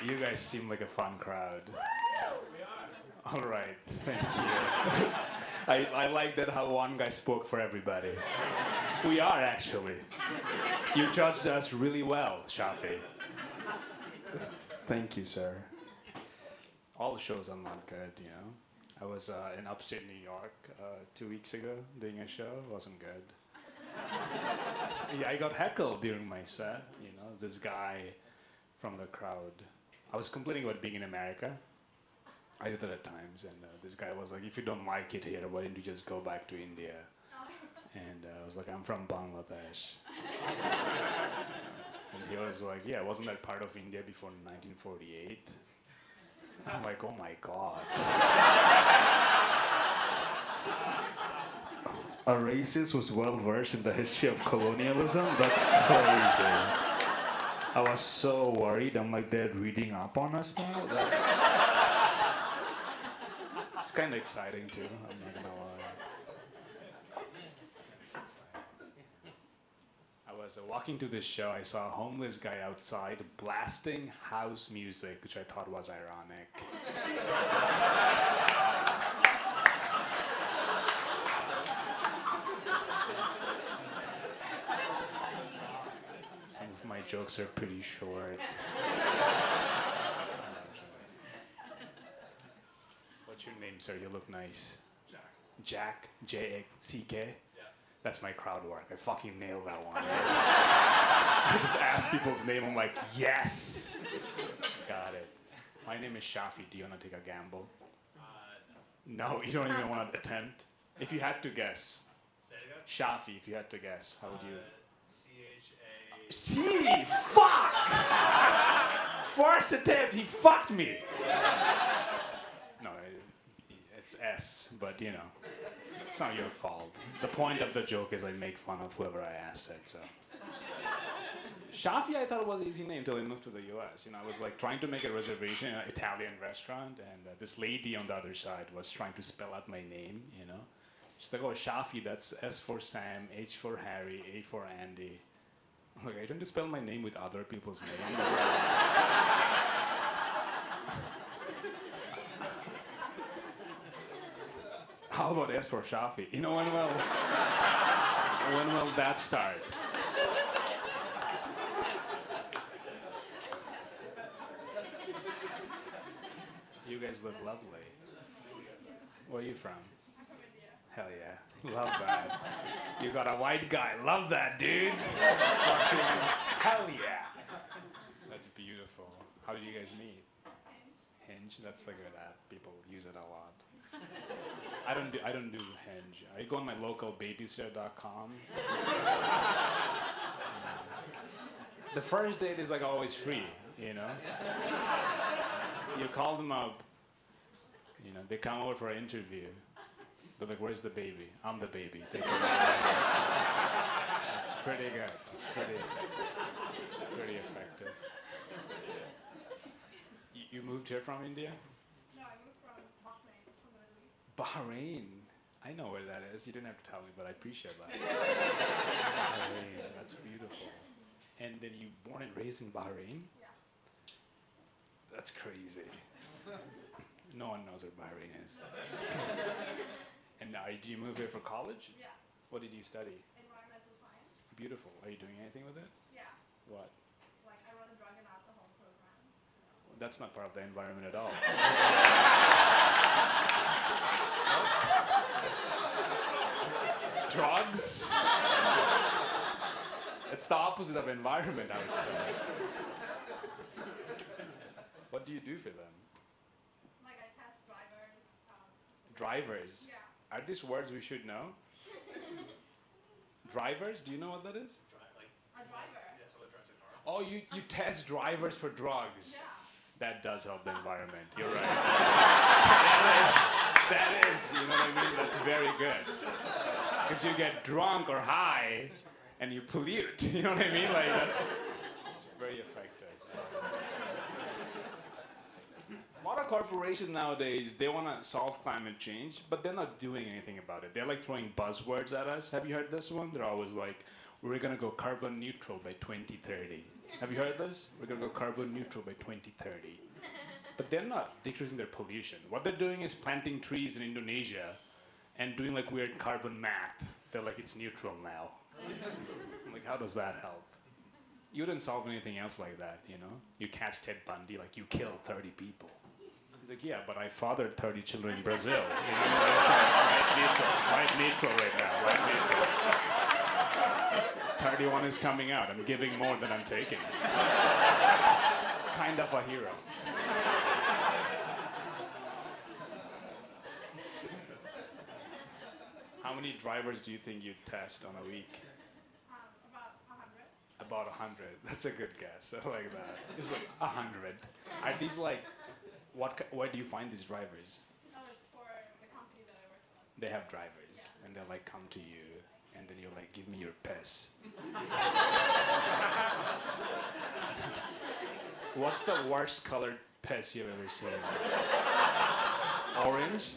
You guys seem like a fun crowd. All right, thank you. I like that how one guy spoke for everybody. We are actually. You judged us really well, Shafi. Thank you, sir. All the shows are not good, you know. I was in upstate New York 2 weeks ago doing a show. It wasn't good. Yeah, I got heckled during my set. You know, this guy from the crowd. I was complaining about being in America. I do that at times, and this guy was like, "If you don't like it here, why don't you just go back to India?" And I was like, "I'm from Bangladesh." And he was like, "Yeah, wasn't that part of India before 1948?" I'm like, "Oh my God." A racist was well versed in the history of colonialism? That's crazy. I was so worried. I'm like, they're reading up on us now? It's kind of exciting too, I'm not gonna lie. I was walking to this show, I saw a homeless guy outside blasting house music, which I thought was ironic. Some of my jokes are pretty short. What's your name, sir? You look nice. Jack. Jack? J-A-C-K? Yeah. That's my crowd work. I fucking nailed that one. I just asked people's name. I'm like, yes! Got it. My name is Shafi. Do you want to take a gamble? No. No, you don't even want to attempt? If you had to guess. Say it again? Shafi, if you had to guess, how would you? C-H-A... C! Fuck! First attempt, he fucked me! No, it's S, but you know, it's not your fault. The point of the joke is I make fun of whoever I asked it, so. Shafi, I thought it was an easy name until I moved to the US. You know, I was like trying to make a reservation in an Italian restaurant, and this lady on the other side was trying to spell out my name, you know. She's like, "Oh, Shafi, that's S for Sam, H for Harry, A for Andy." I'm like, "Are you trying to spell my name with other people's names?" How about S for Shafi? You know, when will that start? You guys look lovely. Where are you from? I'm from India. Hell yeah. Love that. You got a white guy. Love that, dude. Fucking hell yeah. That's beautiful. How did you guys meet? Hinge? That's a good app. People use it a lot. I don't do Hinge. I go on my local babysitter.com. The first date is like always free, you know? You call them up, you know, they come over for an interview. They're like, "Where's the baby?" "I'm the baby. Take care of the baby." It's pretty good. It's pretty effective. You moved here from India? No, I moved from Bahrain, from the Middle East. Bahrain. I know where that is. You didn't have to tell me, but I appreciate that. Bahrain. That's beautiful. And then you born and raised in Bahrain? Yeah. That's crazy. No one knows where Bahrain is. And now, did you move here for college? Yeah. What did you study? Environmental science. Beautiful. Are you doing anything with it? Yeah. What? Like, I run a drug and alcohol program. So. That's not part of the environment at all. Drugs? It's the opposite of environment, I would say. What do you do for them? Like, I test drivers. Drivers? Yeah. Are these words we should know? Drivers? Do you know what that is? A driver. Yeah, someone drives your car. Oh, you test drivers for drugs. Yeah. That does help the environment. You're right. that is, you know what I mean? That's very good. Because you get drunk or high and you pollute. You know what I mean? Like, it's very effective. A lot of corporations nowadays, they want to solve climate change, but they're not doing anything about it. They're like throwing buzzwords at us. Have you heard this one? They're always like, we're gonna go carbon neutral by 2030. Have you heard this? We're gonna go carbon neutral by 2030. But they're not decreasing their pollution. What they're doing is planting trees in Indonesia and doing like weird carbon math. They're like, it's neutral now. I'm like, how does that help? You wouldn't solve anything else like that, you know? You catch Ted Bundy, like you killed 30 people. He's like, yeah, but I fathered 30 children in Brazil. You know, it's like life neutral right now, life neutral. 31 is coming out. I'm giving more than I'm taking. Kind of a hero. How many drivers do you think you'd test on a week? About 100. About 100. That's a good guess. I like that. It's like 100. Are these like, where do you find these drivers? Oh, it's for the company that I work for. They have drivers, and they'll like come to you, and then you're like, give me your piss. What's the worst colored piss you've ever seen? Orange?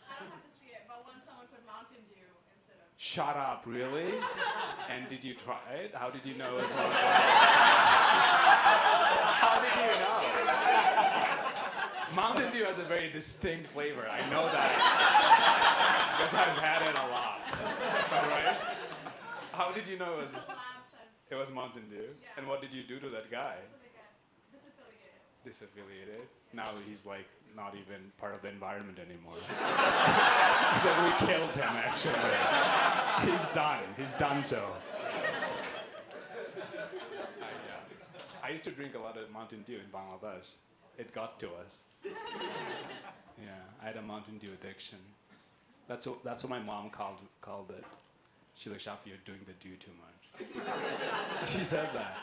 I don't have to see it, but once someone put Mountain Dew instead of... Shut up, really? And did you try it? How did you know it was Mountain Dew? How did you know? Mountain Dew has a very distinct flavor. I know that. Because I've had it a lot. Right? How did you know it was... It was Mountain Dew? Yeah. And what did you do to that guy? So they get disaffiliated. Disaffiliated? Now he's like not even part of the environment anymore. So we killed him actually. He's done. He's done so. I used to drink a lot of Mountain Dew in Bangladesh. It got to us. Yeah, I had a Mountain Dew addiction. That's what my mom called it. She was like, "Shafi, you're doing the dew too much." She said that.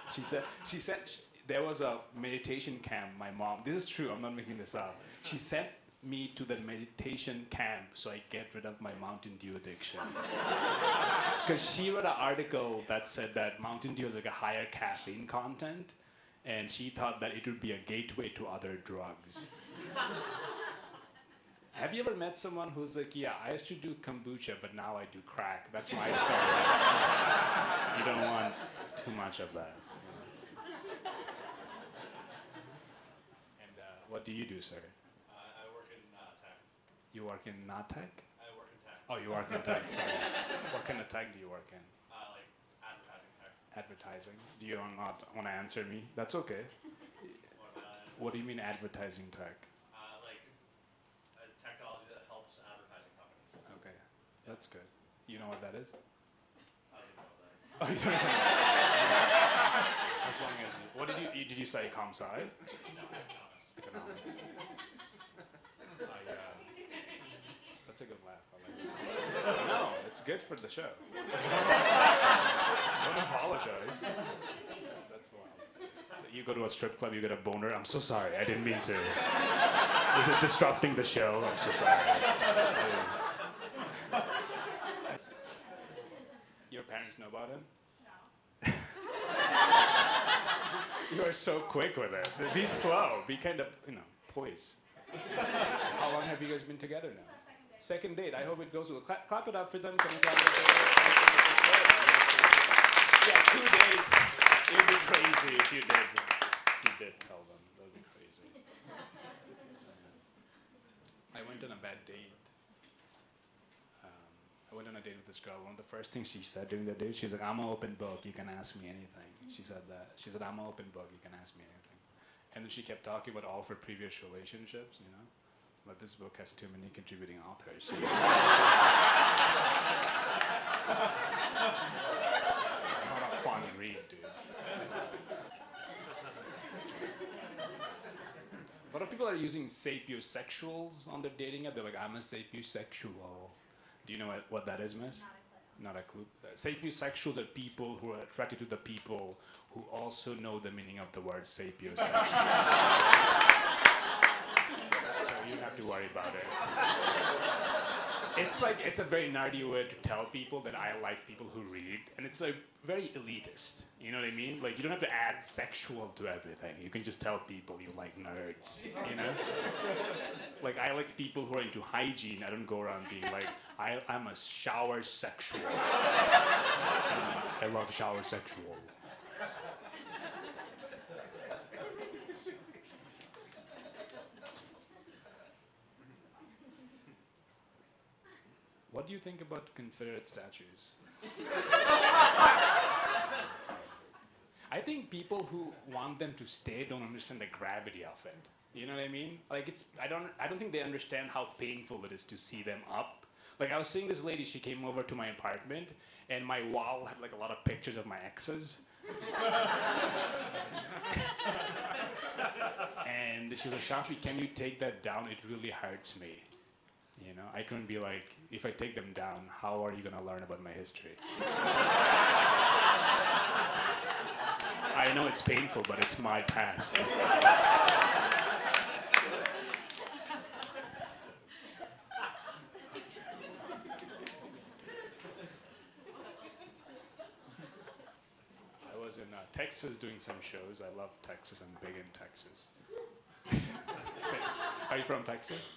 She said there was a meditation camp. My mom. This is true. I'm not making this up. She sent me to the meditation camp so I get rid of my Mountain Dew addiction. Because she read an article that said that Mountain Dew has like a higher caffeine content, and she thought that it would be a gateway to other drugs. Have you ever met someone who's like, yeah, I used to do kombucha, but now I do crack. That's my story. You don't want too much of that. And what do you do, sir? I work in tech. You work in not tech? I work in tech. Oh, you work in tech, sorry. What kind of tech do you work in? Like advertising tech. Advertising. Do you not want to answer me? That's okay. What do you mean advertising tech? Like technology that helps advertising companies. Okay, that's good. You know what that is? I don't even know what that is. Oh, you don't know. As long as you, what did you say comp sci? No, economics. Economics. That's a good laugh. I like that. No, it's good for the show. Don't apologize. That's wild. You go to a strip club, you get a boner. I'm so sorry. I didn't mean to. Is it disrupting the show? I'm so sorry. Your parents know about him? No. You are so quick with it. Be slow. Be kind of, poised. How long have you guys been together now? Second date. I hope it goes well. Clap it up for them. Can you clap it up? Yeah, 2 dates. It would be crazy if you did tell them. That would be crazy. I went on a bad date. I went on a date with this girl. One of the first things she said during the date, she's like, I'm an open book. You can ask me anything. She said that. She said, I'm an open book. You can ask me anything. And then she kept talking about all of her previous relationships, But this book has too many contributing authors. Not a fun read, dude. A lot of people are using sapiosexuals on their dating app. They're like, I'm a sapiosexual. Do you know what that is, miss? Not a clue. Sapiosexuals are people who are attracted to the people who also know the meaning of the word sapiosexual. So you don't have to worry about it. It's a very nerdy way to tell people that I like people who read, and it's like very elitist. You know what I mean? Like you don't have to add sexual to everything. You can just tell people you like nerds. You know? Like I like people who are into hygiene. I don't go around being like, I'm a shower sexual. I love shower sexual. What do you think about Confederate statues? I think people who want them to stay don't understand the gravity of it. You know what I mean? Like I don't think they understand how painful it is to see them up. Like I was seeing this lady, she came over to my apartment and my wall had like a lot of pictures of my exes. And she was like, Shafi, can you take that down? It really hurts me. You know, I couldn't be like, if I take them down, how are you gonna learn about my history? I know it's painful, but it's my past. I was in Texas doing some shows. I love Texas. I'm big in Texas. Thanks. Are you from Texas?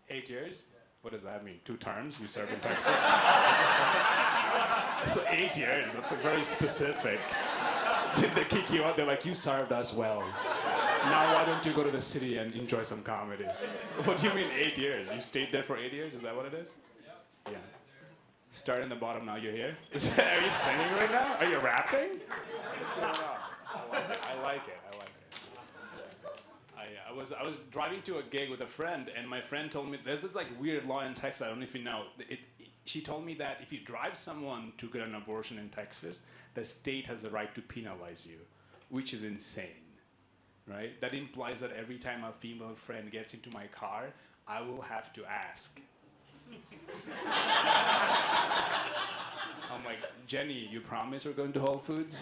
8 years? What does that mean? 2 terms you served in Texas? So 8 years, that's very specific. Did they kick you out? They're like, you served us well. Now why don't you go to the city and enjoy some comedy? What do you mean 8 years? You stayed there for 8 years? Is that what it is? Yeah. Start in the bottom, now you're here? Are you singing right now? Are you rapping? What's going on? I like it. I was driving to a gig with a friend, and my friend told me there's this like weird law in Texas. I don't know if you know. She told me that if you drive someone to get an abortion in Texas, the state has the right to penalize you, which is insane, right? That implies that every time a female friend gets into my car, I will have to ask. I'm like, Jenny, you promise we're going to Whole Foods?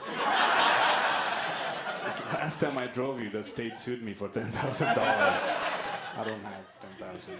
Last time I drove you, the state sued me for $10,000. I don't have $10,000.